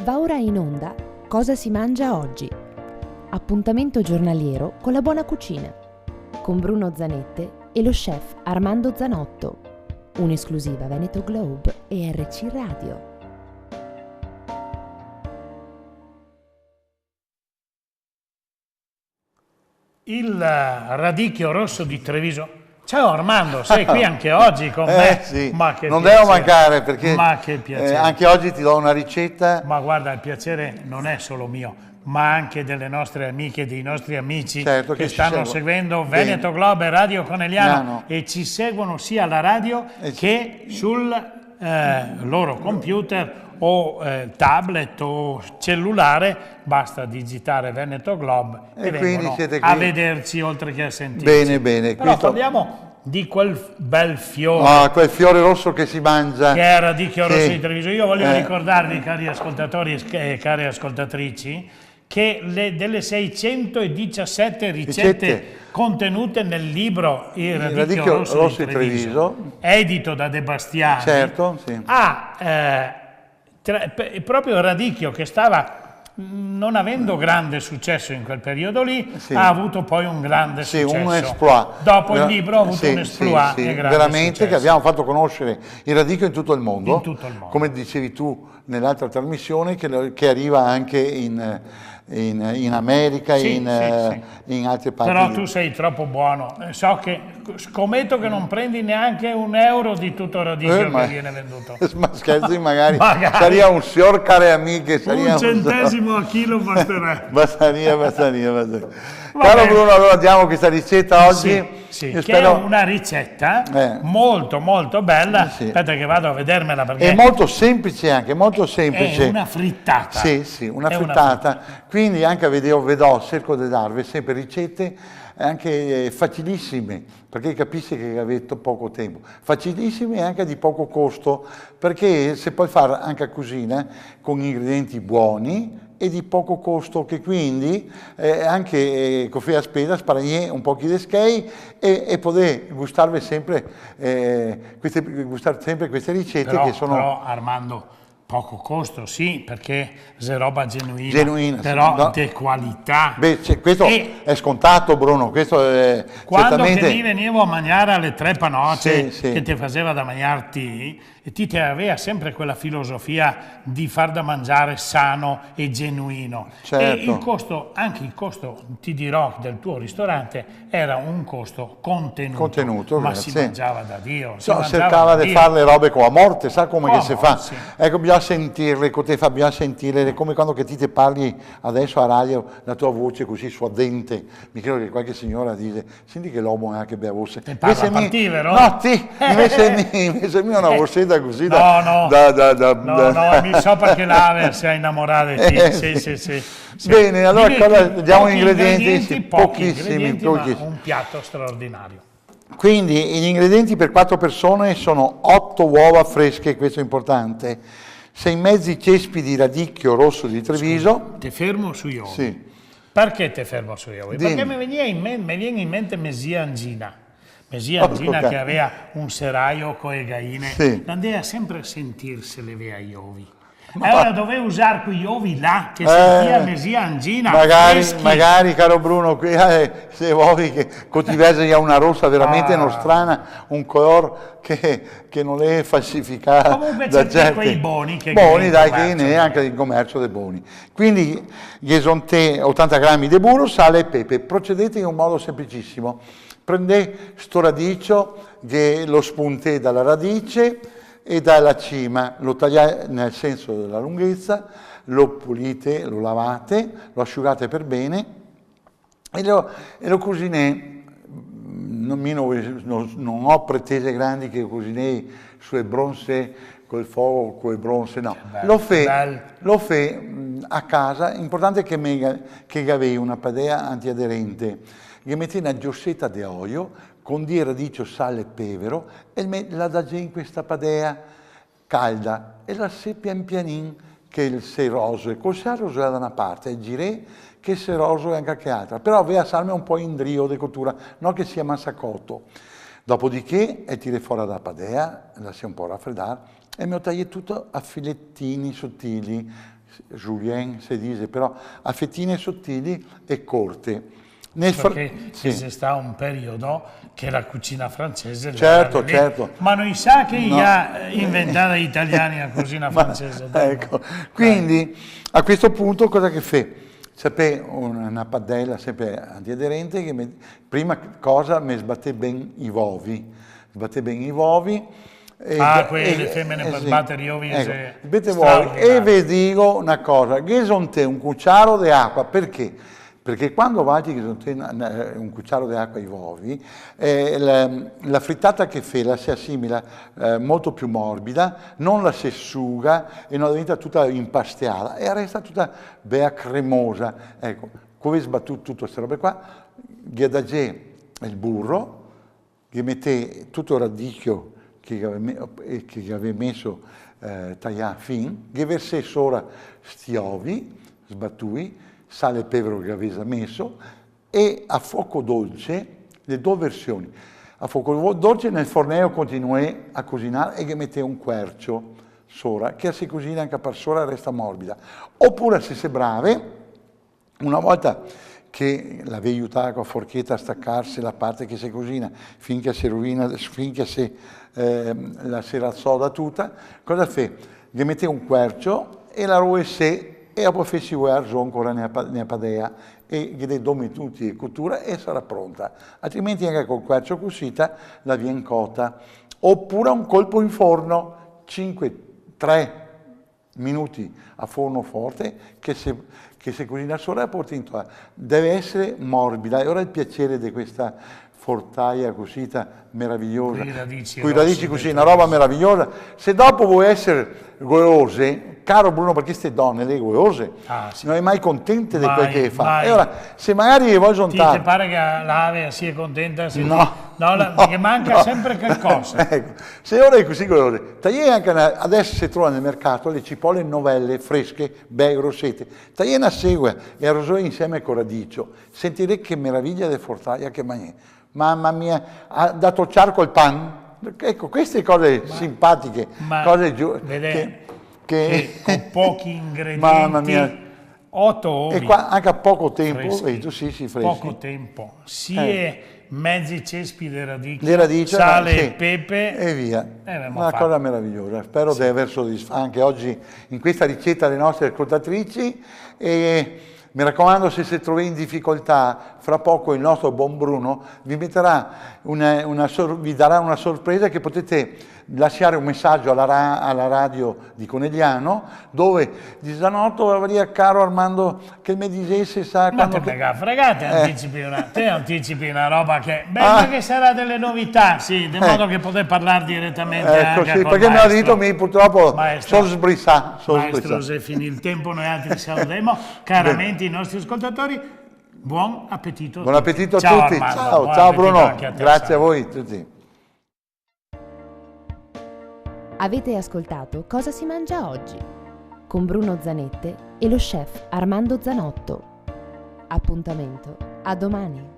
Va ora in onda Cosa si mangia oggi? Appuntamento giornaliero con la buona cucina, con Bruno Zanette e lo chef Armando Zanotto. Un'esclusiva Veneto Globe e RC Radio. Il radicchio rosso di Treviso. Ciao Armando, sei qui anche oggi con me? Sì, ma che non piacere. devo mancare perché ma che piacere. Anche oggi ti do una ricetta. Ma guarda, il piacere non è solo mio, ma anche delle nostre amiche e dei nostri amici, Certo, che che ci stanno seguono. seguendo Bene. Veneto Globe e Radio Conegliano No. e ci seguono sia alla radio che sul loro computer o tablet o cellulare. Basta digitare Veneto Globe e quindi vengono siete a qui. vederci oltre che a sentirci. Bene, bene. Però Questo- parliamo di quel bel fiore Ah, quel fiore rosso che si mangia. che è radicchio rosso Sì. di Treviso. Io voglio Eh. ricordarvi, cari ascoltatori e care ascoltatrici, che delle 617 ricette contenute nel libro Il radicchio rosso di Treviso, edito da De Bastiani, Certo, sì. proprio il radicchio, che stava non avendo grande successo in quel periodo lì, Sì. ha avuto poi un grande Sì, successo. un exploit. Dopo il libro ha avuto Sì, un exploit sì, sì. e grande veramente, successo. che abbiamo fatto conoscere il radicchio in tutto il mondo. In tutto il mondo. Come dicevi tu nell'altra trasmissione, che arriva anche in America, Sì, in altre parti. Però tu sei troppo buono. So che scommetto che non prendi neanche €1 di tutto il radicchio che viene venduto. Ma scherzi, magari, Magari. sarebbe un signor care amiche. Un centesimo a chilo basterebbe. Bastaria. Va Caro bene. Bruno, allora diamo questa ricetta oggi. Sì, Io che spero- è una ricetta molto bella. Sì. Aspetta che vado a vedermela perché È molto semplice anche, molto semplice. è una frittata. Sì, una È frittata. Quindi anche vedò, cerco di darvi sempre ricette anche facilissime, perché capisci che avete poco tempo. Facilissime e anche di poco costo, perché si può fare anche a cucina con ingredienti buoni e di poco costo, che quindi anche con a spesa sparare un po' di schei e poter gustarvi sempre, gustare sempre queste ricette Però, che sono... però, Armando, poco costo, sì, perché è roba genuina, Genuina, sì, però no. di qualità. Beh, questo E è scontato, Bruno, questo è quando certamente... che lì venivo a mangiare alle tre panotte Sì. che ti faceva da mangiarti, e ti aveva sempre quella filosofia di far da mangiare sano e genuino. Certo. E il costo, anche il costo, ti dirò, del tuo ristorante era un costo contenuto, ma si sì. mangiava da Dio. si mangiava cercava da di Dio. fare le robe con la morte, sa come che si fa? Sì. Ecco, bisogna sentirle, bisogna sentirle, come quando che ti parli adesso a radio, la tua voce così suadente. Mi credo che qualche signora dice, senti che l'uomo è anche bella voce. Te parla per te, vero? No, invece mia una vocetta così No, mi so perché si è innamorata di te. Sì. Bene, allora diamo gli ingredienti, sì, pochissimi, pochissimi. ma un piatto straordinario. Quindi gli ingredienti per 4 persone sono 8 uova fresche, questo è importante, 6 mezzi cespi di radicchio rosso di Treviso. Ti fermo sugli ovi. Sì. Perché ti fermo sugli ovi? Dimmi. Perché mi viene in mente Mesia Angina. Mesia Angina che aveva un seraio con le galline, Sì. andava sempre a sentirsele via gli ovi. Allora dovevo usare quegli ovi là che sentia Mesia Angina. Magari, caro Bruno, qui se vuoi che coltivese una rossa veramente nostrana, un color che non è falsificato. Comunque da c'è certi. quei boni che dai, che commercio, ne è anche il commercio dei buoni. Quindi gli sono 80 grammi di burro, sale e pepe. Procedete in un modo semplicissimo. Prendete sto radicchio, che lo spunte dalla radice e dalla cima, lo tagliate nel senso della lunghezza, lo pulite, lo lavate, lo asciugate per bene e lo cucinate. Non ho pretese grandi che cucinei sulle bronze col fuoco, con le bronze, no. Lo fa a casa, importante che avevi una padella antiaderente, che metti una giossetta di olio, con di radice, sale e pepe e la dai in questa padella calda e la si pian pianin che il seroso e col seroso è da una parte e girè che il seroso è anche che altra, però aveva salme un po' in drio di cottura, non che sia massacotto. Dopodiché tiri fuori dalla padella, la si un po' raffreddare e mi ho tagliato tutto a filettini sottili, julienne si dice, però a fettine sottili e corte. Perché c'è stato un periodo che la cucina francese... Certo. Ma non sa che ha inventato gli italiani la cucina francese. Ecco. Quindi a questo punto cosa che fa? C'è una padella sempre antiaderente che prima cosa mi sbatte ben i uovi. Le femmine per sbattere gli uovi. E vi dico una cosa, che sono un cucciaro di acqua, perché? Perché quando vatti un cucciaro di acqua ai uovi, la frittata che fa si assimila molto più morbida, non la si asciuga e non diventa tutta impastiata e resta tutta bella cremosa. Ecco, come sbattuto tutte queste robe qua, ghiadagè il burro, che mette tutto il radicchio che aveva messo tagliato fin, che versè sopra sti ovi sbattui, sale e pepe che aveva messo, e a fuoco dolce, le due versioni. A fuoco dolce nel fornello continuai a cucinare e che mette un quercio sopra, che si cucina anche per sopra resta morbida. Oppure se sei brave, una volta che l'avevi aiutato con la forchetta a staccarsi la parte che si cucina finché si rovina, finché la si razzoda tutta, cosa fa? Gli mette un quercio e la roesse e poi fessi ancora nella padea e gli due minuti di cottura e sarà pronta. Altrimenti anche col quercio cucita la viene cotta. Oppure un colpo in forno, 3 minuti a forno forte che si cucina sopra e porta in toa. Deve essere morbida e ora il piacere di questa fortaia cucita meravigliosa, con i radici così, una roba meravigliosa. Se dopo vuoi essere goiose, caro Bruno, perché queste donne, le goiose, non è mai contente di quel che fa. E ora, se magari vuoi sontare... Ti pare che l'ave sia contenta? Perché manca sempre qualcosa. Ecco, se ora è così goiose, anche adesso si trova nel mercato le cipolle novelle, fresche, belle, grossette. Tagliate una segua e arrosoi insieme con radicio. Sentirei che meraviglia di fortaia che mangi. Mamma mia, ha dato ciarco il pan? Ecco, queste cose simpatiche, cose che con pochi ingredienti, mamma mia, 8 ovi, e qua anche a poco tempo, freschi. Poco tempo, mezzi cespi di radici, sale e pepe e via. Una cosa meravigliosa. Spero di aver soddisfatto anche oggi in questa ricetta le nostre ascoltatrici e mi raccomando, se si trova in difficoltà, fra poco il nostro buon Bruno vi darà una sorpresa che potete lasciare un messaggio alla radio di Conegliano dove di Zanotto avrebbe caro Armando che mi dicesse sa ma te fregate, anticipi una roba che che sarà delle novità, sì, di modo che potete parlare direttamente anche sì, col perché maestro. mi ha detto purtroppo sono sbrissato. Maestro, se finì il tempo noi altri saluteremo caramente i nostri ascoltatori. Buon appetito. Buon appetito a ciao, tutti. Armando. Ciao Bruno. Grazie a voi tutti. Avete ascoltato Cosa si mangia oggi? Con Bruno Zanette e lo chef Armando Zanotto. Appuntamento a domani.